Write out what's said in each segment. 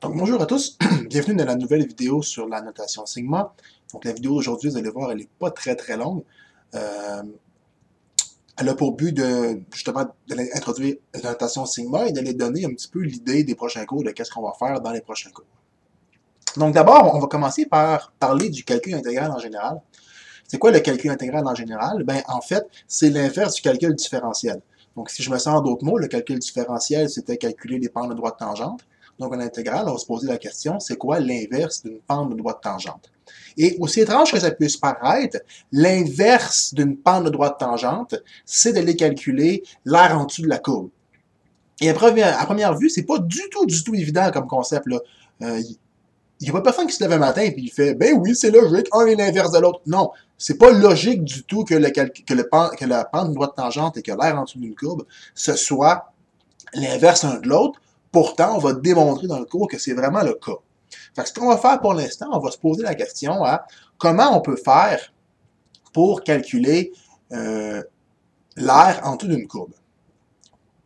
Donc bonjour à tous, bienvenue dans la nouvelle vidéo sur la notation sigma. Donc la vidéo d'aujourd'hui, vous allez voir, elle n'est pas très longue. Elle a pour but de justement d'introduire la notation sigma et d'aller donner un petit peu l'idée des prochains cours, de qu'est-ce qu'on va faire dans les prochains cours. Donc d'abord, on va commencer par parler du calcul intégral en général. C'est quoi le calcul intégral en général? Ben en fait, c'est l'inverse du calcul différentiel. Donc si je me sers en d'autres mots, le calcul différentiel, c'était calculer les pentes de droite tangente. Donc, en intégrale, on va se poser la question, c'est quoi l'inverse d'une pente de droite tangente? Et aussi étrange que ça puisse paraître, l'inverse d'une pente de droite tangente, c'est d'aller calculer l'aire en dessous de la courbe. Et à première vue, c'est pas du tout évident comme concept, là. Il n'y a pas personne qui se lève un matin et puis il fait, ben oui, c'est logique, un est l'inverse de l'autre. Non, c'est pas logique du tout que la pente de droite tangente et que l'aire en dessous d'une courbe, ce soit l'inverse un de l'autre. Pourtant, on va démontrer dans le cours que c'est vraiment le cas. Fait que ce qu'on va faire pour l'instant, on va se poser la question à comment on peut faire pour calculer l'aire en dessous d'une courbe.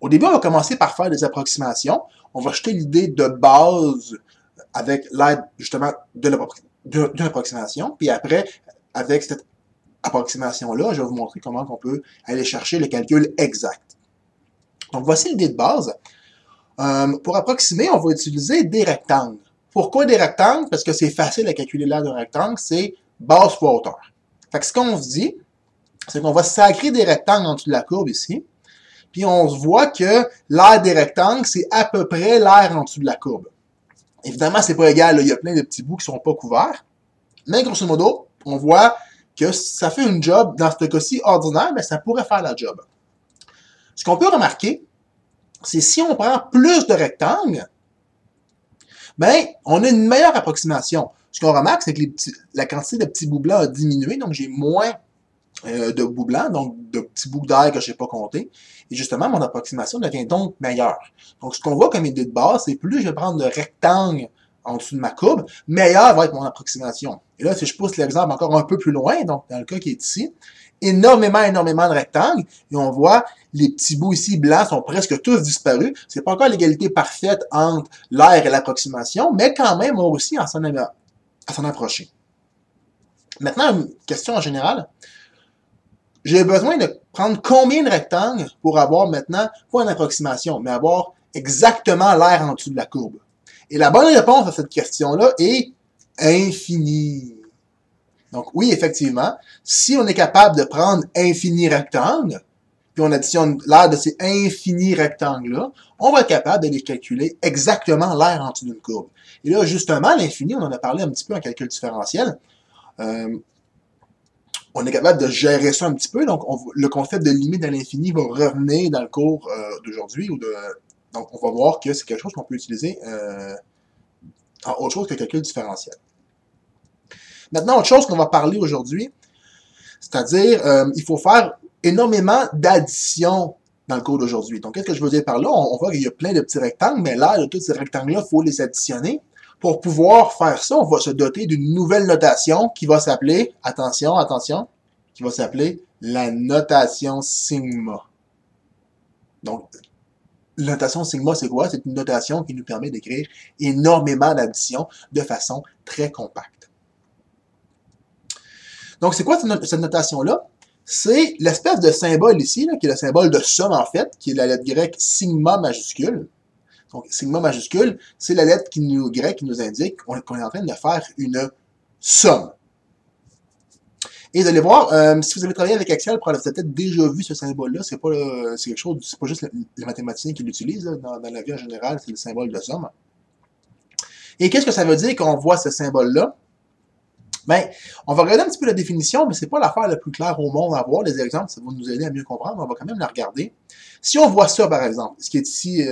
Au début, on va commencer par faire des approximations. On va jeter l'idée de base avec l'aide justement d'une approximation. Puis après, avec cette approximation-là, je vais vous montrer comment on peut aller chercher le calcul exact. Donc voici l'idée de base. Pour approximer, on va utiliser des rectangles. Pourquoi des rectangles? Parce que c'est facile à calculer l'aire d'un rectangle, c'est base fois hauteur. Fait que ce qu'on se dit, c'est qu'on va sacrer des rectangles en dessous de la courbe ici, puis on se voit que l'aire des rectangles, c'est à peu près l'aire en dessous de la courbe. Évidemment, c'est pas égal, là, il y a plein de petits bouts qui sont pas couverts, mais grosso modo, on voit que ça fait une job, dans ce cas-ci ordinaire, mais ça pourrait faire la job. Ce qu'on peut remarquer, c'est si on prend plus de rectangles, ben, on a une meilleure approximation. Ce qu'on remarque, c'est que la quantité de petits bouts blancs a diminué, donc j'ai moins de bouts blancs, donc de petits bouts d'air que je n'ai pas compté. Et justement, mon approximation devient donc meilleure. Donc, ce qu'on voit comme idée de base, c'est plus je vais prendre de rectangles en dessous de ma courbe, meilleure va être mon approximation. Et là, si je pousse l'exemple encore un peu plus loin, donc dans le cas qui est ici, énormément de rectangles, et on voit les petits bouts ici blancs sont presque tous disparus. C'est pas encore l'égalité parfaite entre l'aire et l'approximation, mais quand même, on réussit à s'en approcher. Maintenant, une question en général. J'ai besoin de prendre combien de rectangles pour avoir maintenant, pas une approximation, mais avoir exactement l'aire en dessous de la courbe? Et la bonne réponse à cette question-là est infini. Donc oui, effectivement, si on est capable de prendre infini rectangles, puis on additionne l'aire de ces infinis rectangles-là, on va être capable de les calculer exactement l'aire en dessous d'une courbe. Et là, justement, l'infini, on en a parlé un petit peu en calcul différentiel. On est capable de gérer ça un petit peu. Donc, le concept de limite à l'infini va revenir dans le cours d'aujourd'hui. Donc, on va voir que c'est quelque chose qu'on peut utiliser en autre chose que le calcul différentiel. Maintenant, autre chose qu'on va parler aujourd'hui, c'est-à-dire, il faut faire énormément d'additions dans le cours d'aujourd'hui. Donc, qu'est-ce que je veux dire par là? On voit qu'il y a plein de petits rectangles, mais là, de tous ces rectangles-là, il faut les additionner. Pour pouvoir faire ça, on va se doter d'une nouvelle notation qui va s'appeler, attention, qui va s'appeler la notation sigma. Donc, la notation sigma, c'est quoi? C'est une notation qui nous permet d'écrire énormément d'additions de façon très compacte. Donc, c'est quoi cette notation-là? C'est l'espèce de symbole ici, là, qui est le symbole de somme en fait, qui est la lettre grecque sigma majuscule. Donc, sigma majuscule, c'est la lettre grecque qui nous indique qu'on est en train de faire une somme. Et vous allez voir, si vous avez travaillé avec Excel, vous avez peut-être déjà vu ce symbole-là. C'est quelque chose, c'est pas juste les mathématiciens qui l'utilisent dans la vie en général, c'est le symbole de somme. Et qu'est-ce que ça veut dire qu'on voit ce symbole-là? Ben, on va regarder un petit peu la définition, mais c'est pas l'affaire la plus claire au monde à voir. Les exemples, ça va nous aider à mieux comprendre, mais on va quand même la regarder. Si on voit ça, par exemple, ce qui est ici,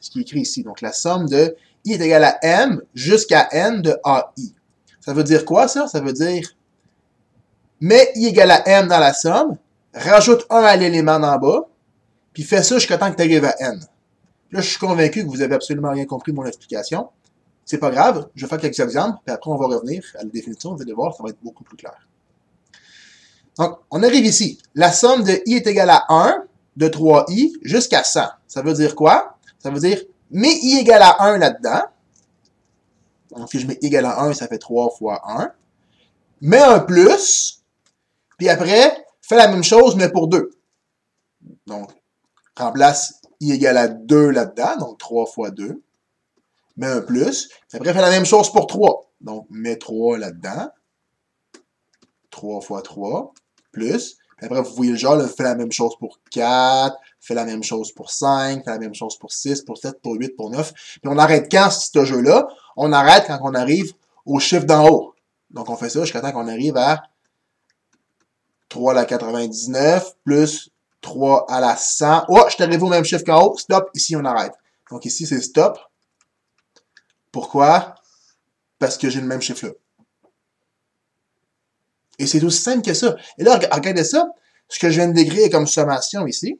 ce qui est écrit ici, donc la somme de i est égale à m jusqu'à n de ai. Ça veut dire quoi, ça? Ça veut dire, mets i égale à m dans la somme, rajoute 1 à l'élément d'en bas, puis fais ça jusqu'à temps que tu arrives à n. Là, je suis convaincu que vous avez absolument rien compris de mon explication. C'est pas grave, je vais faire quelques exemples, puis après on va revenir à la définition, vous allez voir, ça va être beaucoup plus clair. Donc, on arrive ici. La somme de i est égale à 1, de 3i, jusqu'à 100. Ça veut dire quoi? Ça veut dire, mets i égale à 1 là-dedans, Donc, si je mets égal à 1, ça fait 3 fois 1. Mets un plus, puis après, fais la même chose, mais pour 2. Donc, remplace I égale à 2 là-dedans, donc 3 fois 2. Mets un plus. Puis après, fais la même chose pour 3. Donc, mets 3 là-dedans. 3 fois 3, plus. Puis après, vous voyez le genre, là, fais la même chose pour 4, fais la même chose pour 5, fais la même chose pour 6, pour 7, pour 8, pour 9. Puis on arrête quand, ce jeu-là? On arrête quand on arrive au chiffre d'en haut. Donc, on fait ça jusqu'à temps qu'on arrive à 3 à la 99, plus 3 à la 100. Oh, je suis arrivé au même chiffre qu'en haut. Stop. Ici, on arrête. Donc, ici, c'est stop. Pourquoi? Parce que j'ai le même chiffre là. Et c'est aussi simple que ça. Et là, regardez ça. Ce que je viens de décrire comme sommation ici.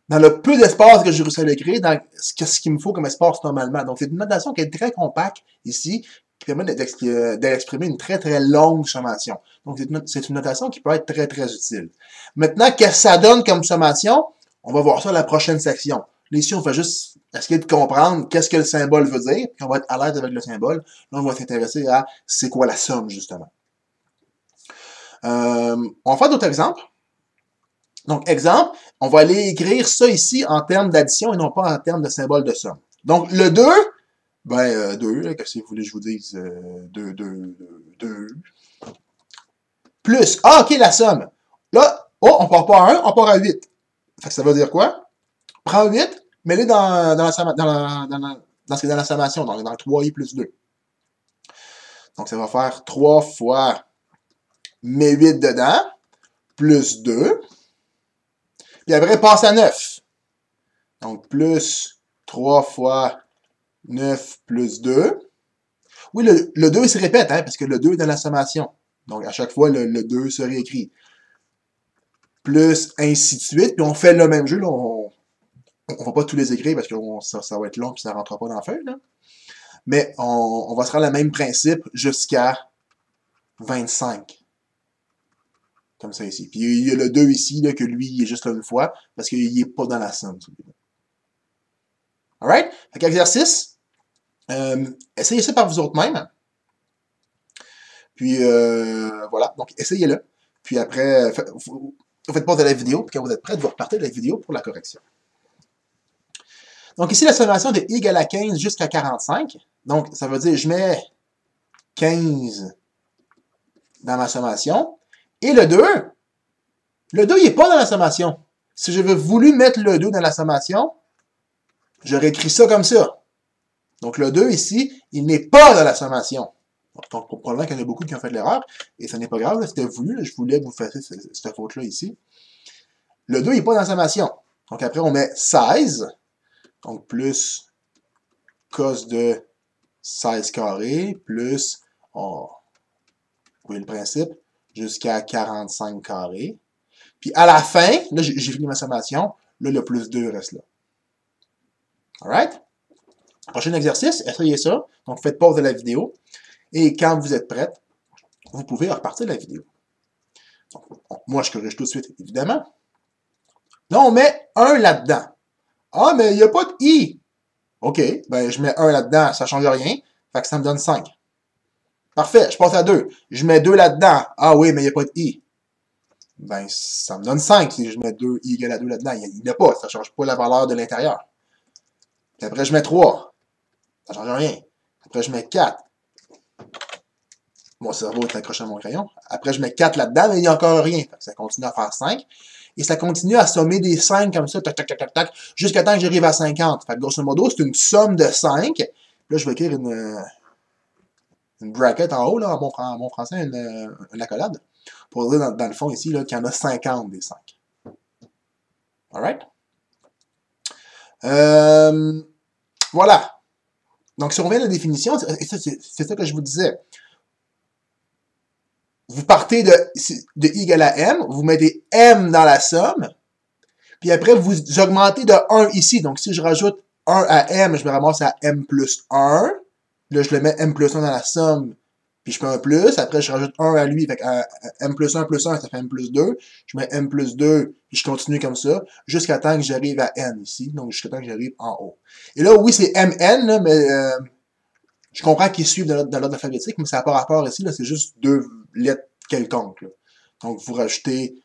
Dans le peu d'espace que j'ai réussi à l'écrire, dans ce qu'il me faut comme espace normalement. Donc, c'est une notation qui est très compacte ici, qui permet d'exprimer une très, très longue sommation. Donc, c'est une notation qui peut être très, très utile. Maintenant, qu'est-ce que ça donne comme sommation? On va voir ça dans la prochaine section. Là, ici, on va juste essayer de comprendre qu'est-ce que le symbole veut dire, puis on va être à l'aise avec le symbole. Là, on va s'intéresser à c'est quoi la somme, justement. On va faire d'autres exemples. Donc, exemple, on va aller écrire ça ici en termes d'addition et non pas en termes de symbole de somme. Donc, le 2, ben, 2, qu'est-ce que vous voulez que je vous dise? 2, 2, 2. Plus, ah, ok, la somme. Là, oh, on part pas à 1, on part à 8. Fait que ça veut dire quoi? Prends 8, mets-les dans la sommation, dans le 3i plus 2. Donc, ça va faire 3 fois, mets 8 dedans, plus 2. Puis après, passe à 9. Donc, plus 3 fois 9 plus 2. Oui, le 2 il se répète, hein, parce que le 2 est dans la sommation. Donc, à chaque fois, le 2 se réécrit. Plus ainsi de suite. Puis on fait le même jeu. Là, on va pas tous les écrire parce que ça va être long et ça ne rentrera pas dans la feuille. Là. Mais on va se rendre le même principe jusqu'à 25. Comme ça ici. Puis il y a le 2 ici, là, que lui, il est juste là une fois, parce qu'il n'est pas dans la somme. Alright? Fait qu'exercice. Essayez ça par vous autres mêmes. Puis voilà. Donc, essayez-le. Puis après, vous faites pause de la vidéo, puis quand vous êtes prêts, vous repartez de la vidéo pour la correction. Donc ici, la sommation de i égale à 15 jusqu'à 45. Donc, ça veut dire, je mets 15 dans ma sommation. Et le 2, il n'est pas dans la sommation. Si j'avais voulu mettre le 2 dans la sommation, j'aurais écrit ça comme ça. Donc le 2 ici, il n'est pas dans la sommation. Donc probablement qu'il y en a beaucoup qui ont fait de l'erreur, et ça n'est pas grave, c'était voulu, là, je voulais que vous fassiez cette faute-là ici. Le 2 n'est pas dans la sommation. Donc après, on met 16, donc plus cos de 16 carré, plus, vous voyez le principe, jusqu'à 45 carrés. Puis à la fin, là, j'ai fini ma sommation, là, le plus 2 reste là. Alright? Prochain exercice, essayez ça. Donc, faites pause de la vidéo. Et quand vous êtes prête, vous pouvez repartir de la vidéo. Donc, moi, je corrige tout de suite, évidemment. Là, on met 1 là-dedans. Ah, mais il n'y a pas de i. OK, ben je mets 1 là-dedans, ça ne change rien. Fait que ça me donne 5. Parfait, je passe à 2. Je mets 2 là-dedans. Ah oui, mais il n'y a pas de i. Ben, ça me donne 5 si je mets 2, i égale à 2 là-dedans. Il n'y a pas, ça ne change pas la valeur de l'intérieur. Puis après, je mets 3. Ça ne change rien. Après, je mets 4. Mon cerveau est accroché à mon crayon. Après, je mets 4 là-dedans, mais il n'y a encore rien. Ça continue à faire 5. Et ça continue à sommer des 5 comme ça, tac, tac, tac, tac, tac, jusqu'à temps que j'arrive à 50. Fait que grosso modo, c'est une somme de 5. Là, je vais écrire une bracket en haut, là, en bon français, une accolade, pour dire dans le fond ici qu'il y en a 50 des 5. Alright? Voilà. Donc, si on revient à la définition, c'est ça que je vous disais. Vous partez de i égale à m, vous mettez m dans la somme, puis après, vous augmentez de 1 ici. Donc, si je rajoute 1 à m, je me ramasse à m plus 1. Là, je le mets m plus 1 dans la somme, puis je fais un plus. Après, je rajoute 1 à lui, fait m plus 1 plus 1, ça fait m plus 2. Je mets m plus 2, puis je continue comme ça, jusqu'à temps que j'arrive à n ici. Donc, jusqu'à temps que j'arrive en haut. Et là, oui, c'est mn, là, mais Je comprends qu'ils suivent dans l'ordre alphabétique, mais ça n'a pas rapport ici, là, c'est juste deux lettres quelconques. Là. Donc, vous rajoutez,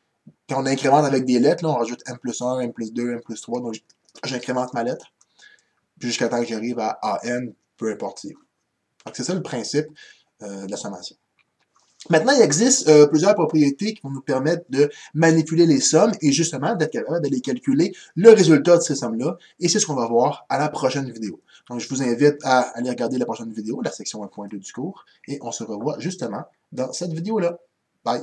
quand on incrémente avec des lettres, là, on rajoute M plus 1, M plus 2, M plus 3, donc j'incrémente ma lettre, puis jusqu'à temps que j'arrive à AN, peu importe. Donc, c'est ça le principe de la sommation. Maintenant, il existe plusieurs propriétés qui vont nous permettre de manipuler les sommes et justement d'être capable d'aller calculer le résultat de ces sommes-là. Et c'est ce qu'on va voir à la prochaine vidéo. Donc, je vous invite à aller regarder la prochaine vidéo, la section 1.2 du cours, et on se revoit justement dans cette vidéo-là. Bye!